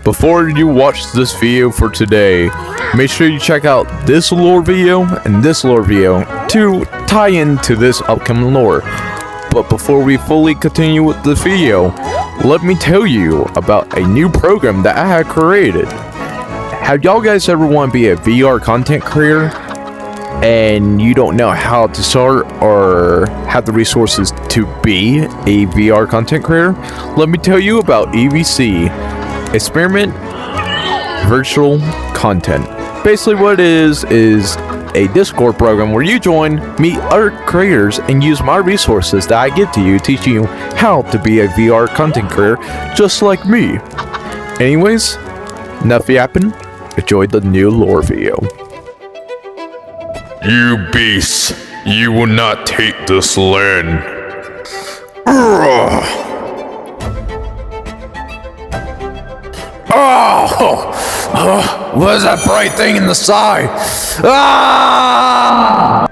Before you watch this video for today, make sure you check out this lore video and this lore video to tie into this upcoming lore. But before we fully continue with the video, let me tell you about a new program that I have created. Have y'all guys ever want to be a VR content creator and you don't know how to start or have the resources to be a VR content creator? Let me tell you about EVC. Experiment Virtual Content. Basically what it is a Discord program where you join, meet other creators, and use my resources that I give to you, teaching you how to be a VR content creator just like me. Anyways, enough yapping, enjoy the new lore video. You beasts, you will not take this land. What is that bright thing in the side? Ah!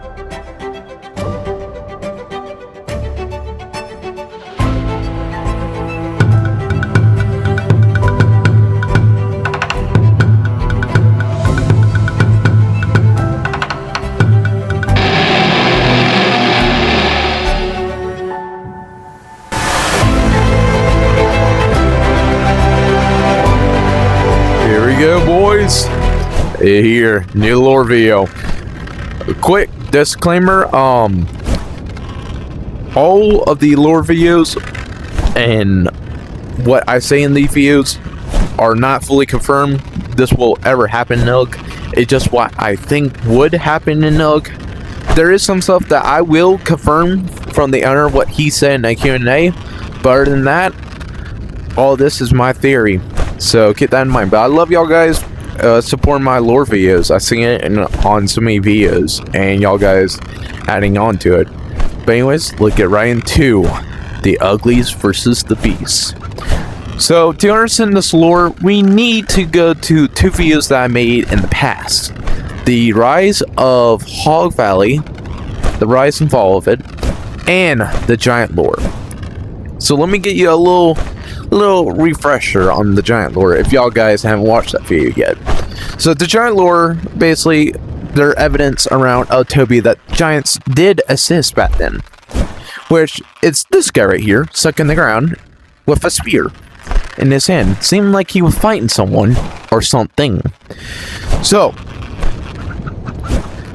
Here we go, boys. Here, new lore video. Quick disclaimer, all of the lore videos and what I say in these videos are not fully confirmed this will ever happen in UG. It's just what I think would happen in UG. There is some stuff that I will confirm from the owner, what he said in a Q&A, but other than that, all this is my theory. So keep that in mind. But I love y'all guys supporting my lore videos. I see it on so many videos, and y'all guys adding on to it. But anyways, let's get right into the UGlies versus the beasts. So to understand this lore, we need to go to two videos that I made in the past: the rise of Hog Valley, the rise and fall of it, and the giant lore. So let me get you a little refresher on the giant lore if y'all guys haven't watched that video yet. So the giant lore, basically there evidence around UGTopia that giants did exist back then, which it's this guy right here stuck in the ground with a spear in his hand. Seemed like he was fighting someone or something. So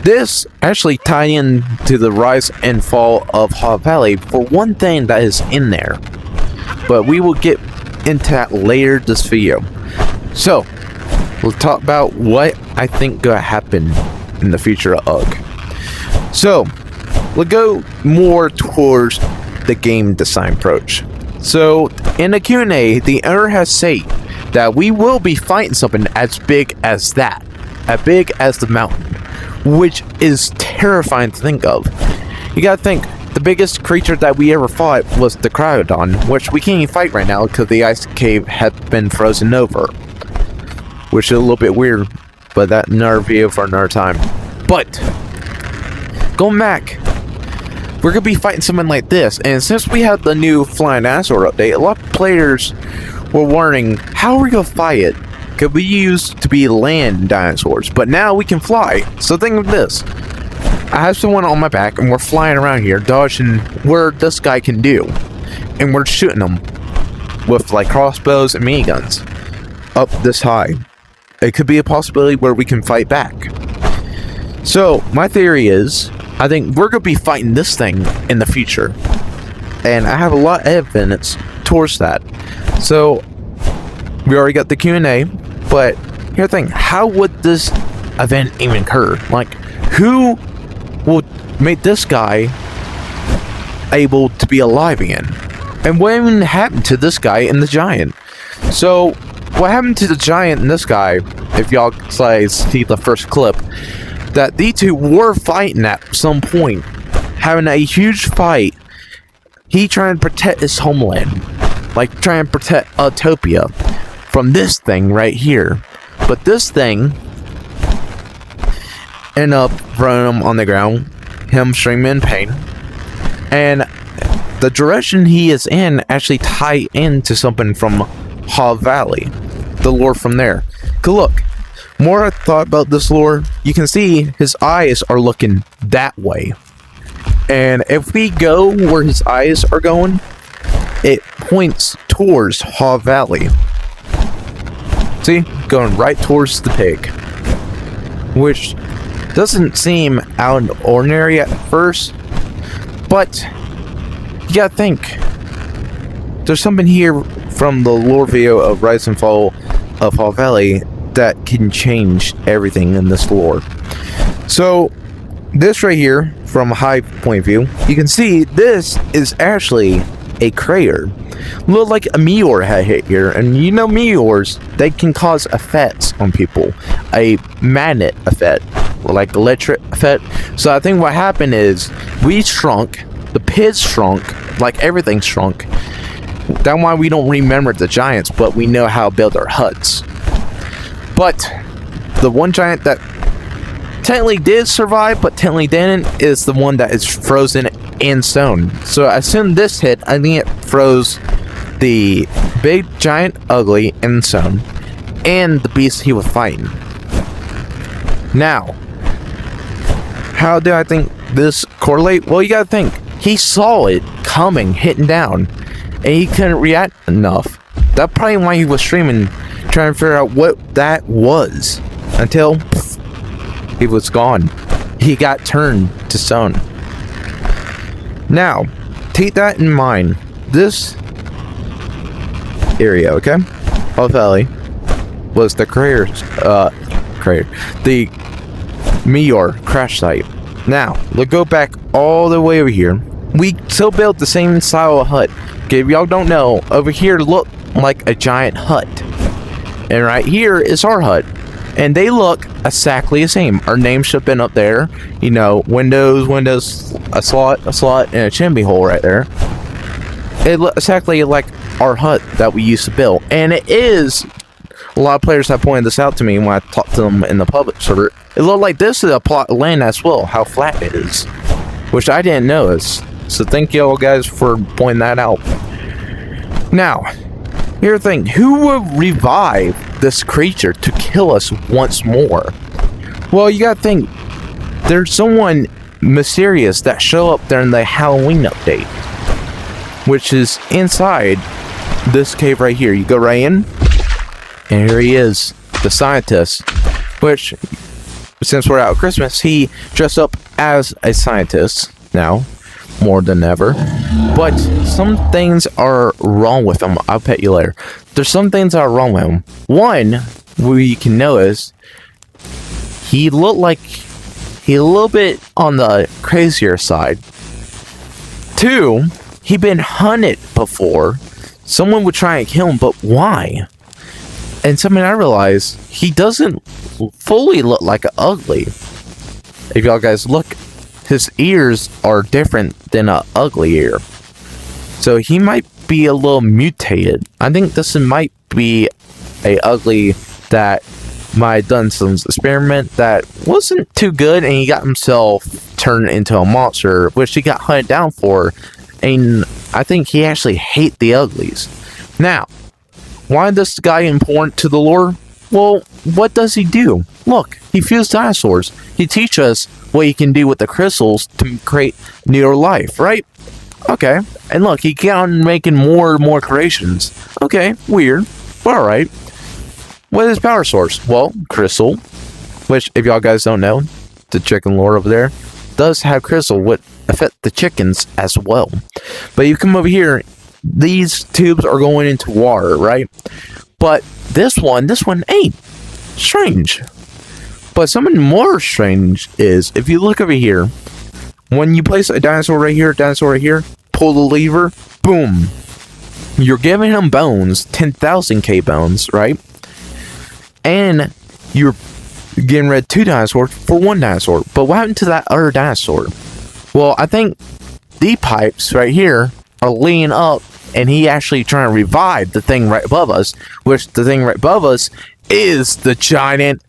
this actually tied in to the rise and fall of Hog Valley for one thing that is in there, but we will get into that later this video. So we'll talk about what I think gonna happen in the future of UG. So we'll go more towards the game design approach. So in the Q&A, the owner has said that we will be fighting something as big as that, as big as the mountain, which is terrifying to think of. You gotta think, the biggest creature that we ever fought was the Cryoodon, which we can't even fight right now because the ice cave had been frozen over, which is a little bit weird, but that's another video for another time. But going back, we're gonna be fighting something like this, and since we have the new flying dinosaur update, a lot of players were wondering, how are we gonna fight it? Because we used to be land dinosaurs, but now we can fly. So think of this: I have someone on my back, and we're flying around here, dodging where this guy can do, and we're shooting them with like crossbows and miniguns up this high. It could be a possibility where we can fight back. So my theory is, I think we're gonna be fighting this thing in the future, and I have a lot of evidence towards that. So we already got the Q&A, but here's the thing: how would this event even occur? Like, who will make this guy able to be alive again? And what even happened to this guy and the giant? So what happened to the giant and this guy, if y'all guys see the first clip, that these two were fighting at some point, having a huge fight. He trying to protect his homeland, like trying to protect UGTopia from this thing right here. But this thing ended up throwing him on the ground, him screaming in pain, and the direction he is in actually tie into something from Hog Valley. the lore from there. Cause look, more I thought about this lore, you can see his eyes are looking that way. And if we go where his eyes are going, it points towards Haw Valley. See? Going right towards the pig. Which doesn't seem out of the ordinary at first, but you gotta think. There's something here from the lore video of Rise and Fall of Haw Valley that can change everything in this lore. So, this right here, from a high point of view, you can see this is actually a crater. Look like a meteor had hit here, and you know meteors, they can cause effects on people. A magnet effect, like electric effect. So I think what happened is, we shrunk, the pit shrunk, like everything shrunk. That's why we don't remember the giants, but we know how to build our huts. But the one giant that technically did survive, but technically didn't, is the one that is frozen in stone. So as soon as this hit, I think it froze the big giant ugly in stone and the beast he was fighting. Now, how do I think this correlate? Well, you gotta think, he saw it coming, hitting down, and he couldn't react enough. That's probably why he was streaming, trying to figure out what that was, until he was gone. He got turned to stone. Now, take that in mind. This area, okay, Haw Valley, was the the meteor crash site. Now, let's go back all the way over here. We still built the same style of hut. Okay, if y'all don't know, over here look like a giant hut, and right here is our hut, and they look exactly the same. Our name should have been up there, you know, windows, a slot, and a chimney hole right there. It looks exactly like our hut that we used to build, and it is. A lot of players have pointed this out to me when I talked to them in the public server. It looked like this is a plot of land as well, how flat it is, which I didn't notice. So thank y'all guys for pointing that out. Now, here's the thing. Who will revive this creature to kill us once more? Well, you gotta think. There's someone mysterious that show up during the Halloween update, which is inside this cave right here. You go right in, and here he is, the scientist, which, since we're out of Christmas, he dressed up as a scientist now, more than ever. But some things are wrong with him. I'll pet you later. There's some things that are wrong with him. One, we can notice, he looked like he a little bit on the crazier side. Two, he been hunted before. Someone would try and kill him, but why? And something I realized, he doesn't fully look like an ugly. If y'all guys look, his ears are different than an ugly ear. So he might be a little mutated. I think this might be a ugly that might have done some experiment that wasn't too good, and he got himself turned into a monster, which he got hunted down for. And I think he actually hates the uglies. Now, why is this guy important to the lore? Well, what does he do? Look, he fused dinosaurs. He teaches us what he can do with the crystals to create new life, right? Okay, and look, he kept on making more and more creations. Okay, weird, but alright. What is his power source? Well, crystal, which, if y'all guys don't know, the chicken lore over there does have crystal, which affect the chickens as well. But you come over here, these tubes are going into water, right? But this one ain't. Strange. But something more strange is, if you look over here, when you place a dinosaur right here, pull the lever, boom. You're giving him bones, 10,000k bones, right? And you're getting rid of 2 dinosaurs for 1 dinosaur. But what happened to that other dinosaur? Well, I think the pipes right here are leaning up, and he actually trying to revive the thing right above us, which the thing right above us is the giant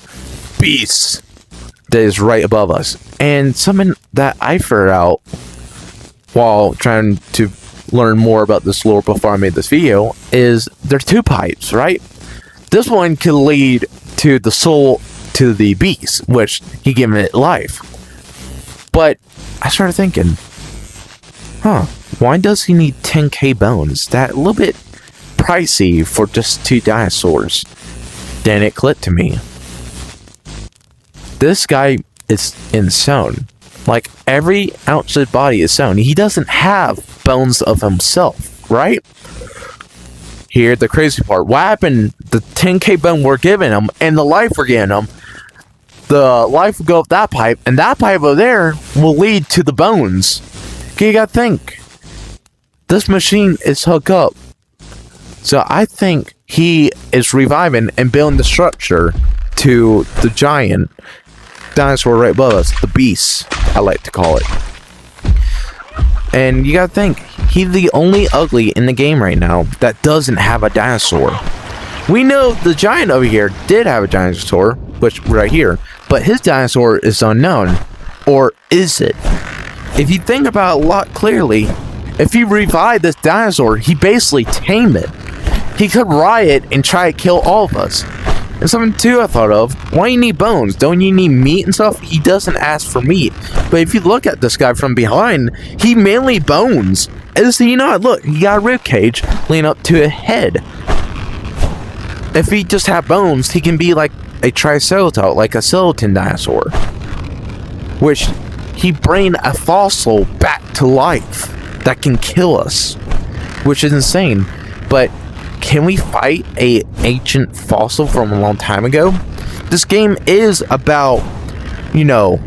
beast that is right above us. And something that I figured out while trying to learn more about this lore before I made this video is there's 2 pipes, right? This one could lead to the soul to the beast, which he given it life. But I started thinking, why does he need 10k bones? That a little bit pricey for just 2 dinosaurs. Then it clicked to me. This guy is insane. Like, every ounce of his body is sewn. He doesn't have bones of himself, right? Here, the crazy part. What happened? The 10k bone we're giving him, and the life we're giving him, the life will go up that pipe, and that pipe over there will lead to the bones. You gotta think. This machine is hooked up. So I think he is reviving and building the structure to the giant dinosaur right above us, the beast, I like to call it. And you gotta think, he's the only ugly in the game right now that doesn't have a dinosaur. We know the giant over here did have a dinosaur, which right here, but his dinosaur is unknown. Or is it? If you think about it a lot clearly, if he revived this dinosaur, he basically tamed it. He could riot and try to kill all of us. And something too I thought of, why you need bones? Don't you need meat and stuff? He doesn't ask for meat. But if you look at this guy from behind, he mainly bones. Is he not? Look, he got a rib cage leaning up to a head. If he just had bones, he can be like a triceratops, like a skeleton dinosaur. Which, he bring a fossil back to life that can kill us. Which is insane. But can we fight a ancient fossil from a long time ago? This game is about,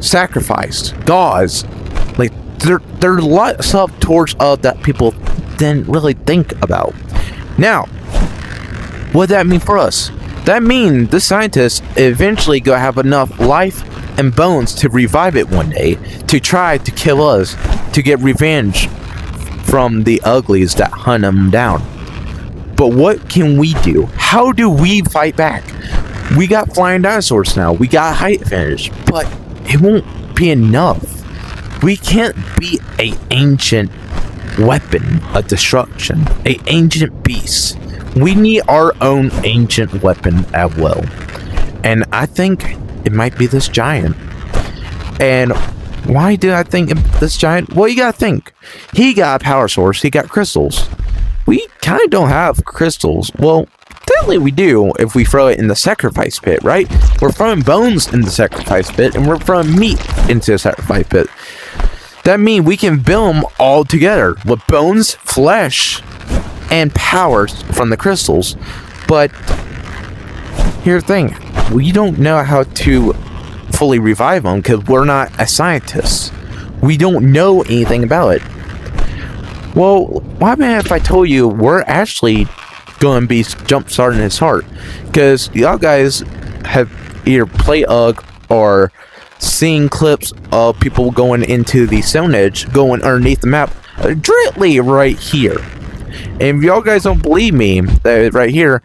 sacrifice, gods. Like, there are a lot of stuff towards that people didn't really think about. Now, what does that mean for us? That means the scientists eventually gonna have enough life and bones to revive it one day, to try to kill us, to get revenge from the uglies that hunt them down. But what can we do? How do we fight back? We got flying dinosaurs now. We got height advantage. But it won't be enough. We can't be an ancient weapon of destruction. An ancient beast. We need our own ancient weapon as well. And I think it might be this giant. And why do I think this giant? Well, you gotta think. He got a power source. He got crystals. We kind of don't have crystals. Well, technically we do if we throw it in the sacrifice pit, right? We're throwing bones in the sacrifice pit, and we're throwing meat into the sacrifice pit. That means we can build them all together with bones, flesh, and powers from the crystals. But here's the thing. We don't know how to fully revive them because we're not a scientist. We don't know anything about it. Well, what if I told you we're actually going to be jump-starting his heart? Because y'all guys have either played UG or seen clips of people going into the Stone Age, going underneath the map, directly right here. And if y'all guys don't believe me, that right here,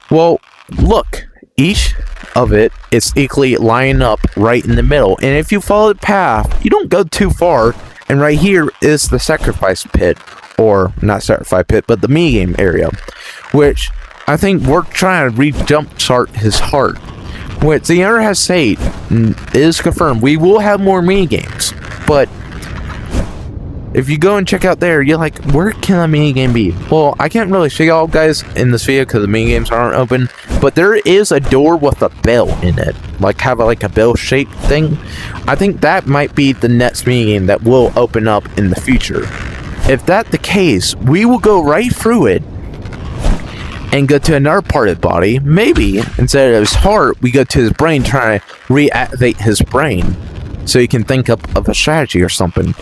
well, look, each of it is equally lining up right in the middle. And if you follow the path, you don't go too far. And right here is the sacrifice pit, or not sacrifice pit, but the minigame area, which I think we're trying to jumpstart his heart. Which the owner has said is confirmed. We will have more minigames, but if you go and check out there, you're like, where can a minigame be? Well, I can't really show y'all guys in this video because the minigames aren't open, but there is a door with a bell in it, like have a bell-shaped thing. I think that might be the next minigame that will open up in the future. If that's the case, we will go right through it and go to another part of the body. Maybe instead of his heart, we go to his brain, trying to reactivate his brain so he can think up of a strategy or something.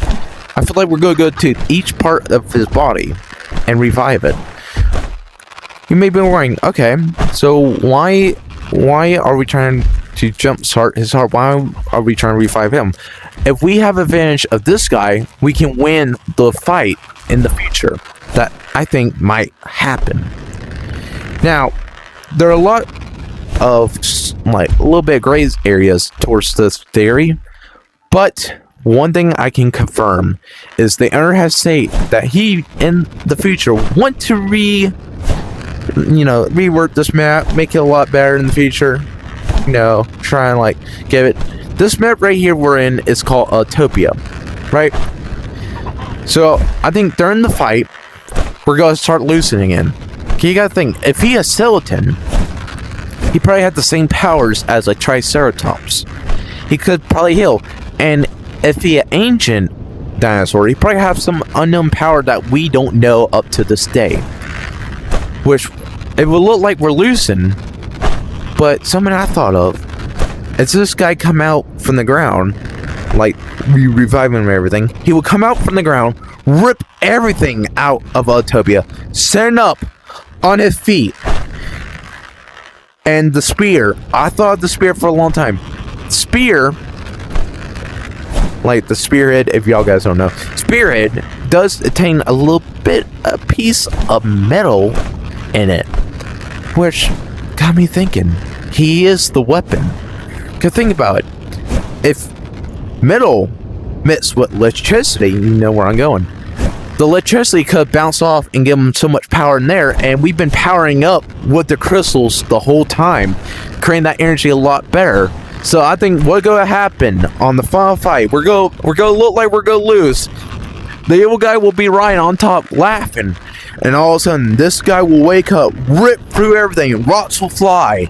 I feel like we're going to go to each part of his body and revive it. You may be wondering, okay, so why are we trying to jumpstart his heart? Why are we trying to revive him? If we have advantage of this guy, we can win the fight in the future. That I think might happen. Now, there are a lot of a little bit of gray areas towards this theory, but one thing I can confirm is the owner has said that he in the future want to you know, rework this map, make it a lot better in the future. You know, try and like give it. This map right here we're in is called UGTopia, right? So I think during the fight, we're gonna start loosening in. Okay, you gotta think, if he is skeleton, he probably had the same powers as a Triceratops. He could probably heal, and if he an ancient dinosaur, he probably have some unknown power that we don't know up to this day. Which it would look like we're losing, but something I thought of is this guy come out from the ground, like we revive him and everything. He will come out from the ground, rip everything out of UGTopia, stand up on his feet, and the spear. I thought of the spear for a long time. Spear, like the spearhead, if y'all guys don't know, spearhead does attain a piece of metal in it, which got me thinking, he is the weapon. Cause think about it, if metal mixed with electricity, you know where I'm going, the electricity could bounce off and give them so much power in there, and we've been powering up with the crystals the whole time, creating that energy a lot better. So I think what's gonna happen on the final fight, we're gonna look like we're gonna lose. The evil guy will be right on top laughing, and all of a sudden this guy will wake up, rip through everything, rocks will fly.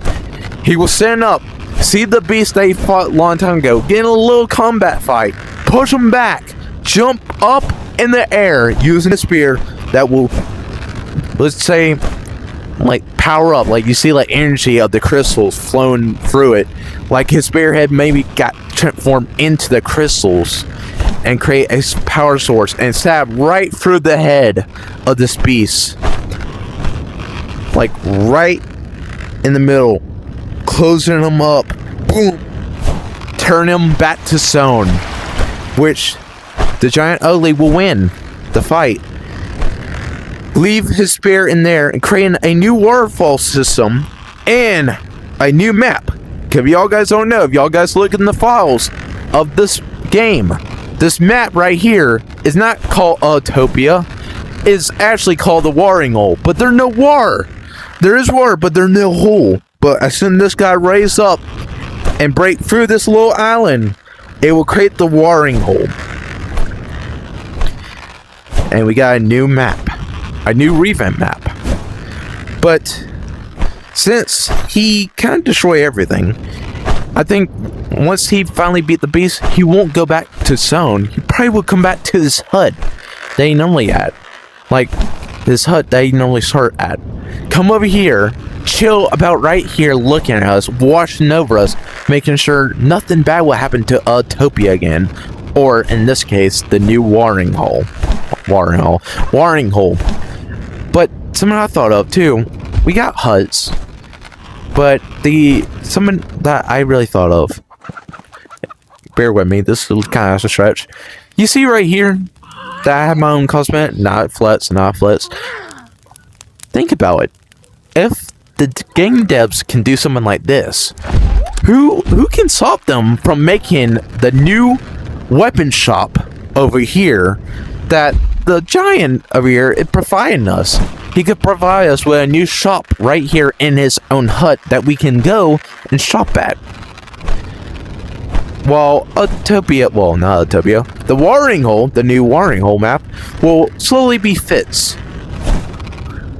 He will stand up, see the beast they fought a long time ago, get in a little combat fight, push him back, jump up in the air using a spear that will, let's say, like power up, like you see like energy of the crystals flowing through it, like his spearhead maybe got transformed into the crystals and create a power source and stab right through the head of this beast, like right in the middle, closing him up, boom, turn him back to stone, which the giant ugly will win the fight. Leave his spear in there and create a new waterfall system and a new map. If y'all guys don't know, if y'all guys look in the files of this game, this map right here is not called UGTopia. It's actually called the Warring Hole. But there's no war. There is war, but there's no hole. But as soon as this guy raises up and break through this little island, it will create the Warring Hole. And we got a new map. A new revamp map. But since he can't destroy everything, I think once he finally beat the beast, he won't go back to zone. He probably will come back to his hut that he normally at. Like his hut that he normally start at. Come over here, chill about right here looking at us, watching over us, making sure nothing bad will happen to UGTopia again. Or in this case, the new Warring Hole. Warring Hole. But something I thought of too, we got huts, but something that I really thought of, bear with me, this is kind of a stretch. You see right here that I have my own cosmetic, not flats. Think about it. If the game devs can do something like this, who can stop them from making the new weapon shop over here that the giant over here is providing us? He could provide us with a new shop right here in his own hut that we can go and shop at. While UGTopia, well, not UGTopia, the Warring Hole, the new Warring Hole map, will slowly be fits.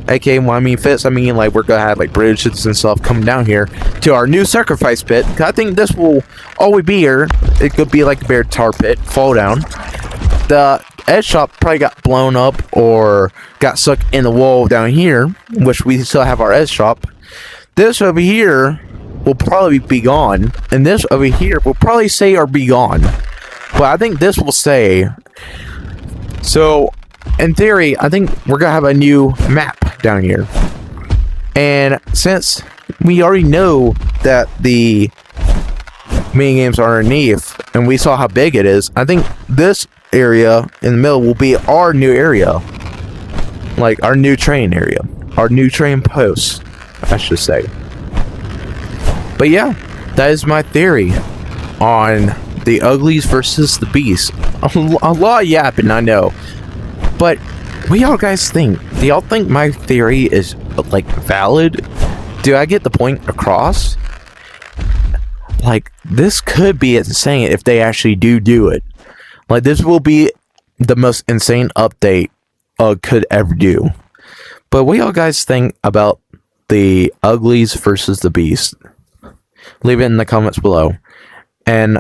Okay, when I mean fits, I mean like we're gonna have like bridges and stuff coming down here to our new sacrifice pit. I think this will always be here. It could be like a bear tar pit, fall down. The edge shop probably got blown up or got stuck in the wall down here, which we still have our edge shop. This over here will probably be gone, and this over here will probably stay or be gone. But I think this will stay. So, in theory, I think we're gonna have a new map down here. And since we already know that the mini games are underneath, and we saw how big it is, I think this area in the middle will be our new area, like our new train area, our new train post, I should say. But yeah, that is my theory on the Uglies versus the Beast. A lot of yapping, I know, but what y'all guys think? Do y'all think my theory is like valid? Do I get the point across? Like, this could be insane if they actually do it. Like, this will be the most insane update could ever do. But what y'all guys think about the uglies versus the beast? Leave it in the comments below. And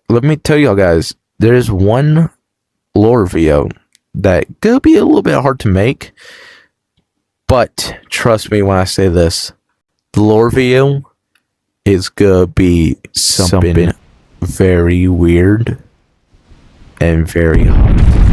let me tell y'all guys, there's one lore video that could be a little bit hard to make. But trust me when I say this, the lore video is gonna be something very weird and very hard.